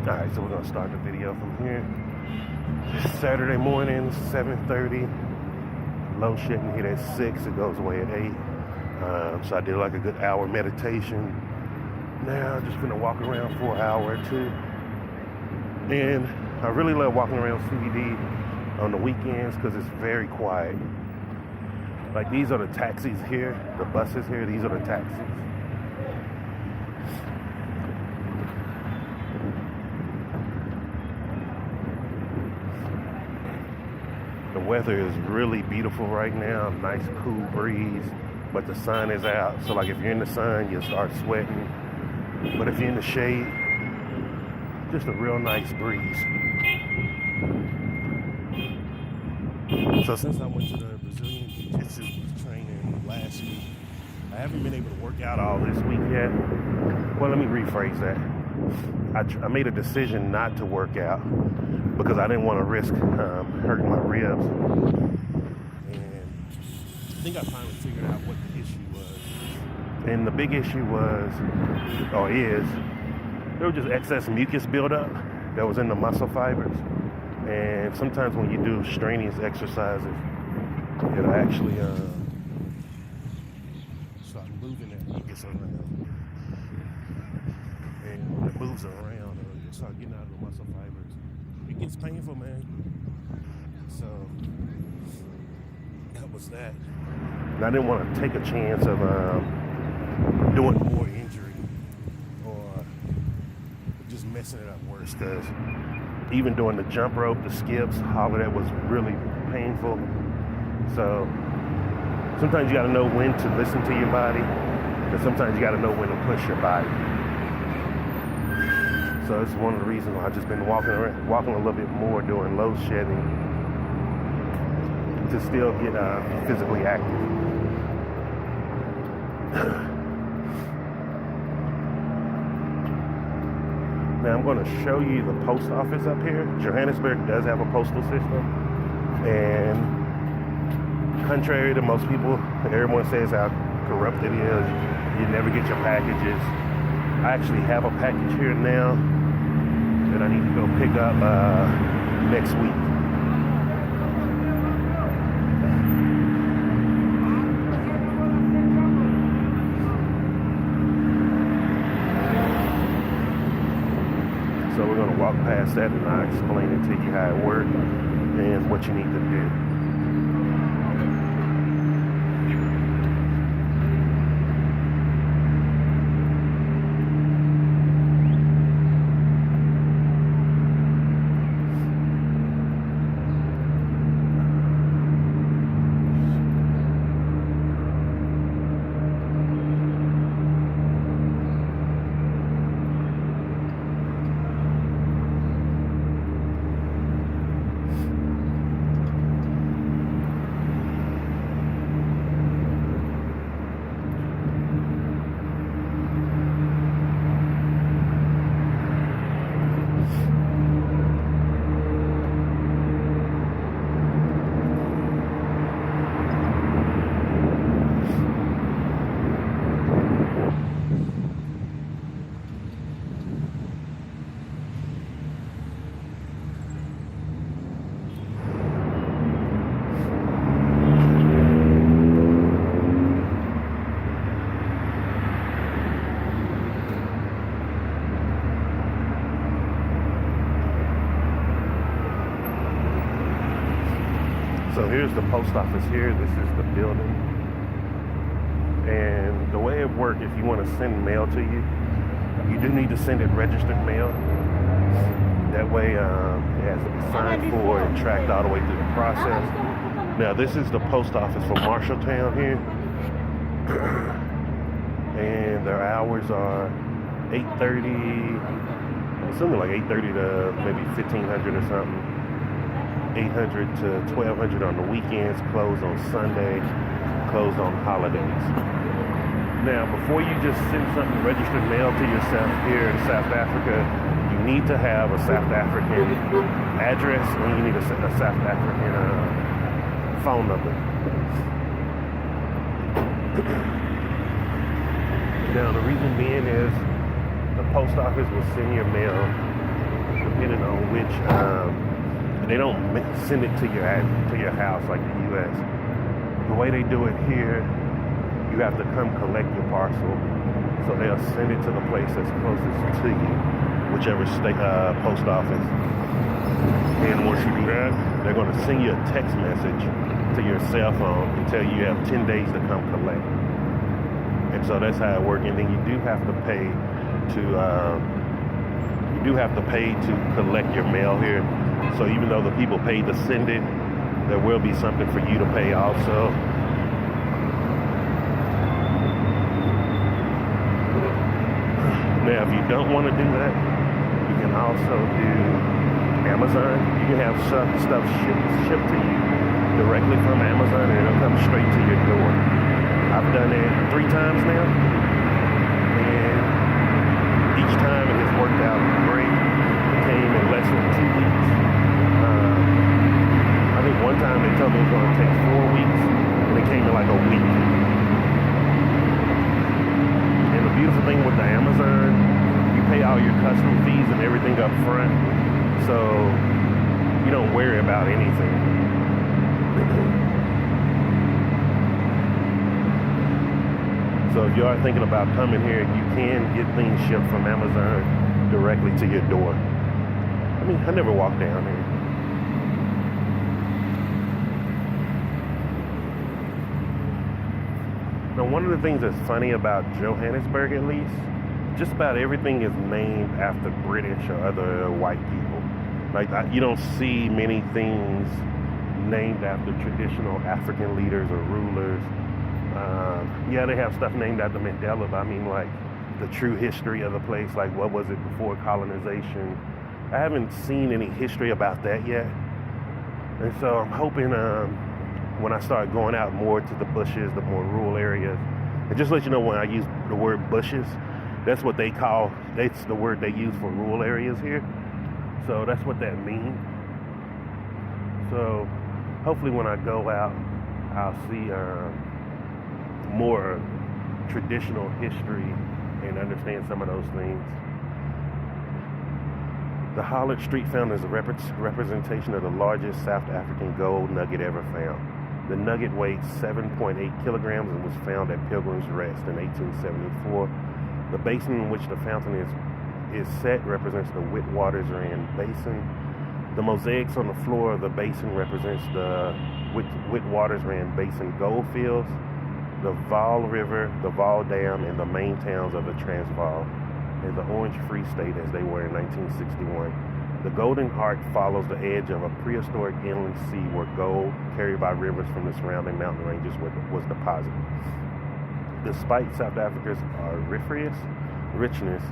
Alright, so we're gonna start the video from here. It's Saturday morning, 7:30. Load shedding hit at 6, it goes away at 8. So I did like a good hour meditation. Now I'm just gonna walk around for an hour or two. And I really love walking around CBD on the weekends because it's very quiet. Like these are the taxis here, the buses here, these are the taxis. The weather is really beautiful right now, nice cool breeze, but the sun is out. So like if you're in the sun, you'll start sweating. But if you're in the shade, just a real nice breeze. So since I went to the Brazilian Jiu-Jitsu training last week, I haven't been able to work out all this week yet. Well, let me rephrase that. I made a decision not to work out because I didn't want to risk hurting my ribs. And I think I finally figured out what the issue was. And the big issue was, or is, there was just excess mucus buildup that was in the muscle fibers. And sometimes when you do strenuous exercises, it'll actually start moving that mucus around. And when it moves around, it'll start getting out of the muscle fibers. It gets painful, man. So that was that. And I didn't want to take a chance of doing more injury or just messing it up worse, because even doing the jump rope, the skips, all of that was really painful. So sometimes you got to know when to listen to your body, and sometimes you got to know when to push your body. So it's one of the reasons why I've just been walking a little bit more, doing load shedding to still get physically active. Now I'm going to show you the post office up here. Johannesburg does have a postal system, and contrary to most people, everyone says how corrupt it is, you never get your packages. I actually have a package here now that I need to go pick up next week. So we're going to walk past that and I'll explain it to you how it works and what you need to do. So here's the post office here. This is the building. And the way it works, if you want to send mail to you, you do need to send it registered mail. That way it has to be signed for and tracked all the way through the process. Now this is the post office for Marshalltown here. And their hours are 8:30, something like 8:30 to maybe 1500 or something. 800 to 1200 on the weekends, closed on Sunday, closed on holidays. Now, before you just send something registered mail to yourself here in South Africa, you need to have a South African address and you need a South African phone number. Now, the reason being is the post office will send your mail depending on which. They don't send it to your house like the U.S. The way they do it here, you have to come collect your parcel. So they'll send it to the place that's closest to you, whichever state post office. And once you do that, they're going to send you a text message to your cell phone and tell you have 10 days to come collect. And so that's how it works. And then you do have to pay to collect your mail here. So even though the people pay to send it, there will be something for you to pay also. Now, if you don't want to do that, you can also do Amazon. You can have stuff shipped to you directly from Amazon, and it'll come straight to your door. I've done it 3 times now, and each time it has worked out great. It came in less than 2 weeks. I think one time they told me it was going to take 4 weeks, and it came in like a week. And the beautiful thing with the Amazon, you pay all your custom fees and everything up front, so you don't worry about anything. So if you are thinking about coming here, you can get things shipped from Amazon directly to your door. I mean, I never walked down here. Now, one of the things that's funny about Johannesburg, at least, just about everything is named after British or other white people. Like, you don't see many things named after traditional African leaders or rulers. Yeah, they have stuff named after Mandela, but I mean, like, the true history of the place, like what was it before colonization. I haven't seen any history about that yet. And so I'm hoping when I start going out more to the bushes, the more rural areas, and just let you know, when I use the word bushes, that's what they call, that's the word they use for rural areas here. So that's what that means. So hopefully when I go out, I'll see more traditional history and understand some of those things. The Hollard Street found is a representation of the largest South African gold nugget ever found. The nugget weighed 7.8 kilograms and was found at Pilgrim's Rest in 1874. The basin in which the fountain is set represents the Witwatersrand Basin. The mosaics on the floor of the basin represents the Witwatersrand Basin gold fields, the Vaal River, the Vaal Dam, and the main towns of the Transvaal, and the Orange Free State as they were in 1961. The Golden Arc follows the edge of a prehistoric inland sea where gold, carried by rivers from the surrounding mountain ranges, was deposited. Despite South Africa's auriferous richness,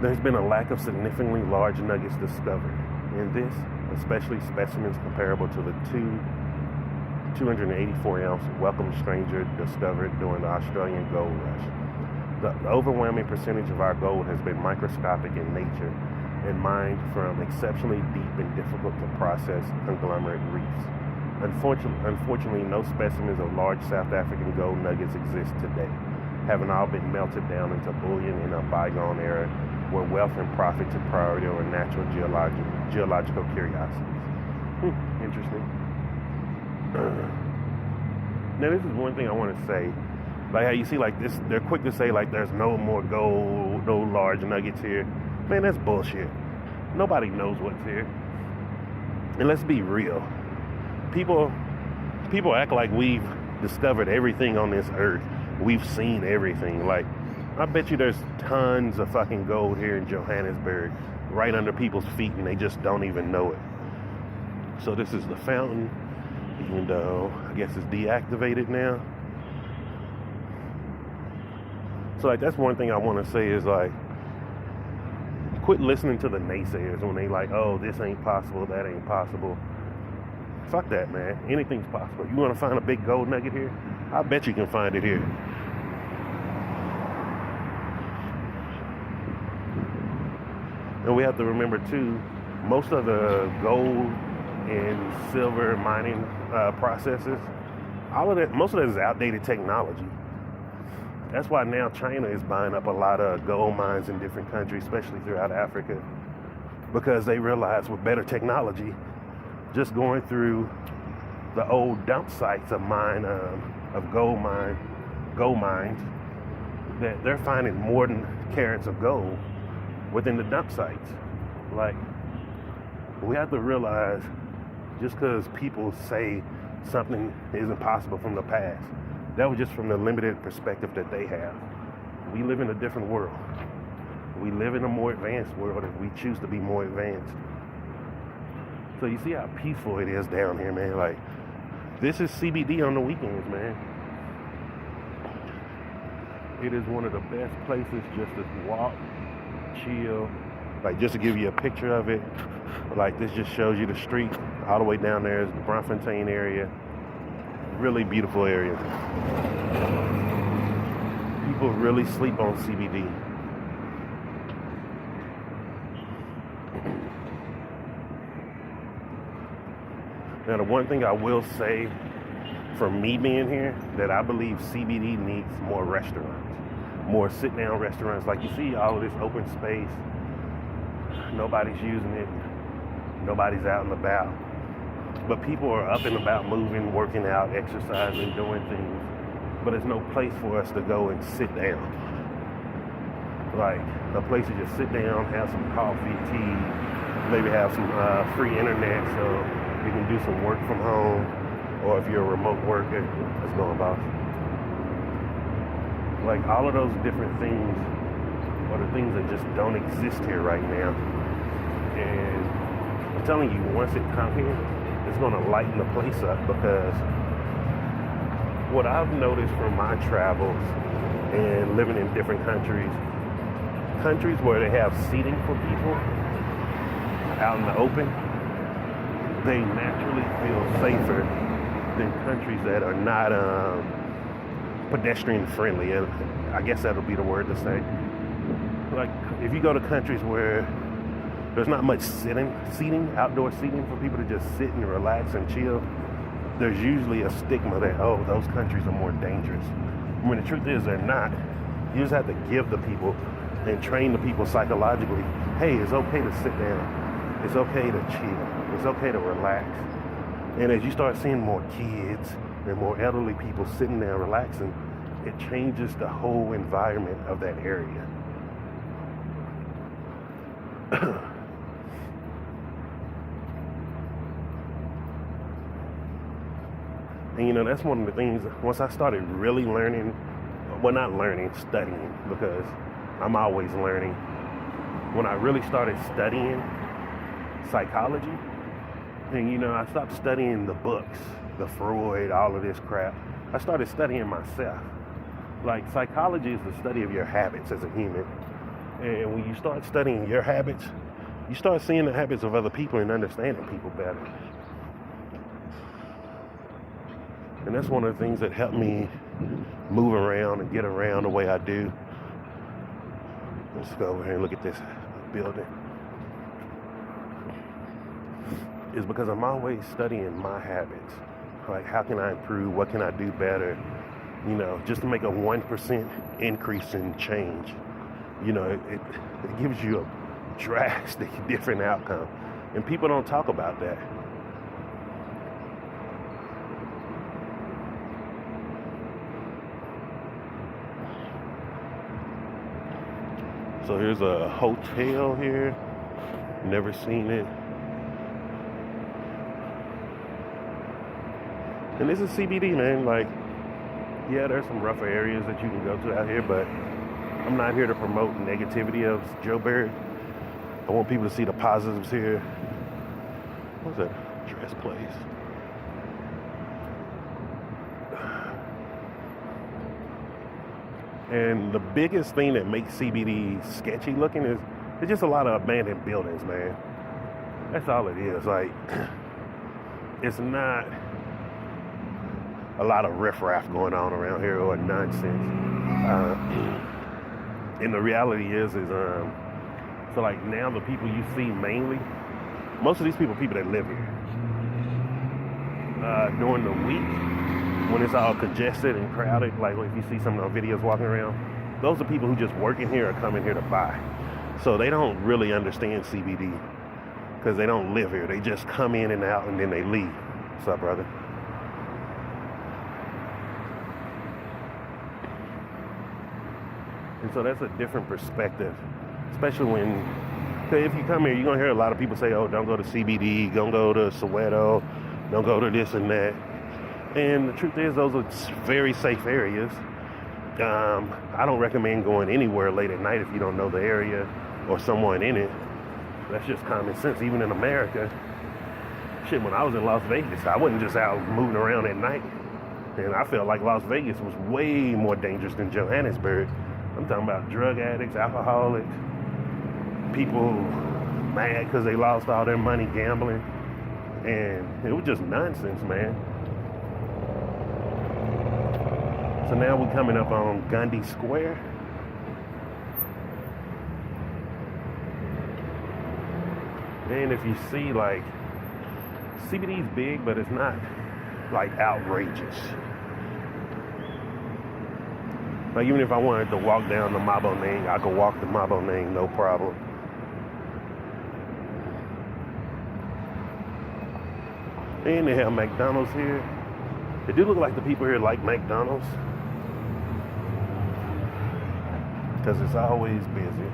there's been a lack of significantly large nuggets discovered. In this, especially specimens comparable to the 284-ounce Welcome Stranger discovered during the Australian gold rush. The overwhelming percentage of our gold has been microscopic in nature and mined from exceptionally deep and difficult to process conglomerate reefs. Unfortunately, no specimens of large South African gold nuggets exist today, having all been melted down into bullion in a bygone era where wealth and profit took priority over natural geological curiosities. Interesting. Now, this is one thing I want to say. Like how you see, like this, they're quick to say like there's no more gold, no large nuggets here. Man, that's bullshit. Nobody knows what's here. And let's be real. People act like we've discovered everything on this earth. We've seen everything. Like, I bet you there's tons of fucking gold here in Johannesburg, right under people's feet, and they just don't even know it. So this is the fountain, even though I guess it's deactivated now. So like, that's one thing I want to say is like, quit listening to the naysayers when they like, oh, this ain't possible, that ain't possible. Fuck that, man. Anything's possible. You want to find a big gold nugget here? I bet you can find it here. And we have to remember too, most of the gold and silver mining processes, most of that is outdated technology. That's why now China is buying up a lot of gold mines in different countries, especially throughout Africa. because they realize with better technology, just going through the old dump sites of gold mines, that they're finding more than carats of gold within the dump sites. Like, we have to realize, just because people say something isn't possible from the past, that was just from the limited perspective that they have. We live in a different world. We live in a more advanced world if we choose to be more advanced. So you see how peaceful it is down here, man. Like, this is CBD on the weekends, man. It is one of the best places just to walk, chill. Like, just to give you a picture of it, like, this just shows you the street. All the way down there is the Braamfontein area. Really beautiful area. People really sleep on CBD. Now, the one thing I will say for me being here, that I believe CBD needs more restaurants, more sit-down restaurants. Like, you see all of this open space, nobody's using it, nobody's out and about, but people are up and about, moving, working out, exercising, doing things, but there's no place for us to go and sit down. Like, a place to just sit down, have some coffee, tea, maybe have some free internet so you can do some work from home, or if you're a remote worker, what's going on, boss? Like, all of those different things are the things that just don't exist here right now. And I'm telling you, once it comes here, it's going to lighten the place up, because what I've noticed from my travels and living in different countries where they have seating for people out in the open, they naturally feel safer than countries that are not pedestrian friendly. And I guess that'll be the word to say. Like, if you go to countries where there's not much seating, outdoor seating for people to just sit and relax and chill, there's usually a stigma that, oh, those countries are more dangerous. When the truth is, they're not. You just have to give the people and train the people psychologically, hey, it's okay to sit down. It's okay to chill. It's okay to relax. And as you start seeing more kids and more elderly people sitting there relaxing, it changes the whole environment of that area. And you know, that's one of the things, once I started really learning, well, not learning, studying, because I'm always learning. When I really started studying psychology, and you know, I stopped studying the books, the Freud, all of this crap. I started studying myself. Like, psychology is the study of your habits as a human. And when you start studying your habits, you start seeing the habits of other people and understanding people better. And that's one of the things that helped me move around and get around the way I do. Let's go over here and look at this building. Is because I'm always studying my habits. Like, how can I improve? What can I do better? You know, just to make a 1% increase in change. You know, it gives you a drastic different outcome. And people don't talk about that. So here's a hotel here. Never seen it. And this is CBD, man. Like, yeah, there's some rougher areas that you can go to out here, but I'm not here to promote negativity of Joburg. I want people to see the positives here. What's that dress place? And the biggest thing that makes CBD sketchy looking is it's just a lot of abandoned buildings, man. That's all it is. Like, it's not a lot of riffraff going on around here or nonsense. And the reality is so like now the people you see mainly, most of these people that live here. During the week, when it's all congested and crowded, like if you see some of the videos walking around, those are people who just work in here or come in here to buy. So they don't really understand CBD because they don't live here. They just come in and out and then they leave. What's up, brother? And so that's a different perspective, especially when, if you come here, you're going to hear a lot of people say, oh, don't go to CBD, don't go to Soweto, don't go to this and that. And the truth is, those are very safe areas. I don't recommend going anywhere late at night if you don't know the area or someone in it. That's just common sense. Even in America, shit, when I was in Las Vegas, I wasn't just out moving around at night. And I felt like Las Vegas was way more dangerous than Johannesburg. I'm talking about drug addicts, alcoholics, people mad because they lost all their money gambling. And it was just nonsense, man. So now we're coming up on Gundy Square. And if you see, like, CBD's big, but it's not, like, outrageous. Like, even if I wanted to walk down the Maboneng, I could walk the Maboneng, no problem. And they have McDonald's here. It do look like the people here like McDonald's, because it's always busy.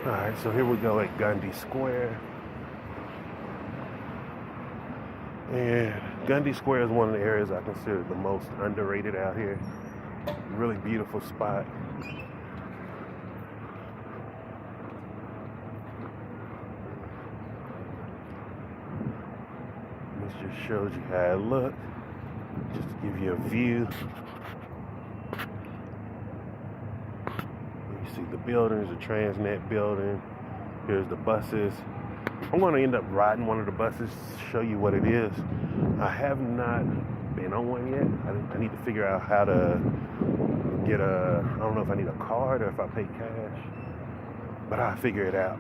Alright, so here we go at Gundy Square. And Gundy Square is one of the areas I consider the most underrated out here. Really beautiful spot. This just shows you how it looks, just to give you a view. You see the buildings, the Transnet building. Here's the buses. I'm going to end up riding one of the buses to show you what it is. I have not been on one yet. I need to figure out how to get I don't know if I need a card or if I pay cash, but I'll figure it out.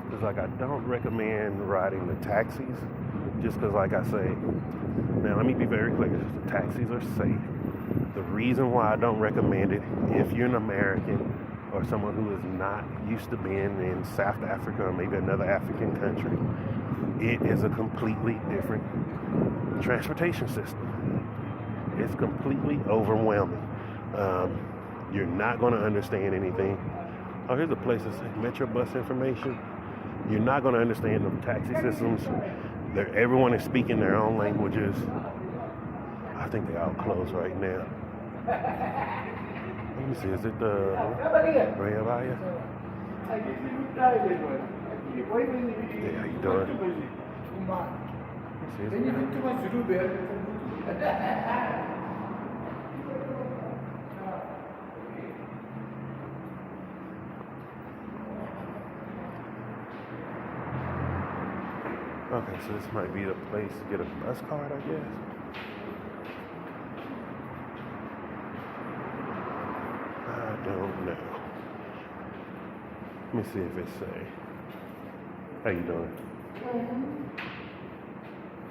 Because, like, I don't recommend riding the taxis, just because, like I say, now let me be very clear, the taxis are safe. The reason why I don't recommend it, if you're an American or someone who is not used to being in South Africa or maybe another African country, it is a completely different transportation system. It's completely overwhelming. You're not going to understand anything. Oh, here's a place that says Metro bus information. You're not going to understand the taxi systems. Everyone is speaking their own languages. I think they're all closed right now. Let me see, is it the Rayavaya? Hey, how you doing? See, okay, so this might be the place to get a bus card, I guess. I don't know. Let me see if it say. How you doing?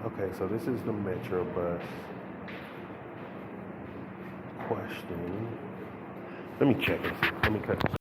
Okay, so this is the Metro bus. Question. Let me check it. Let me cut this.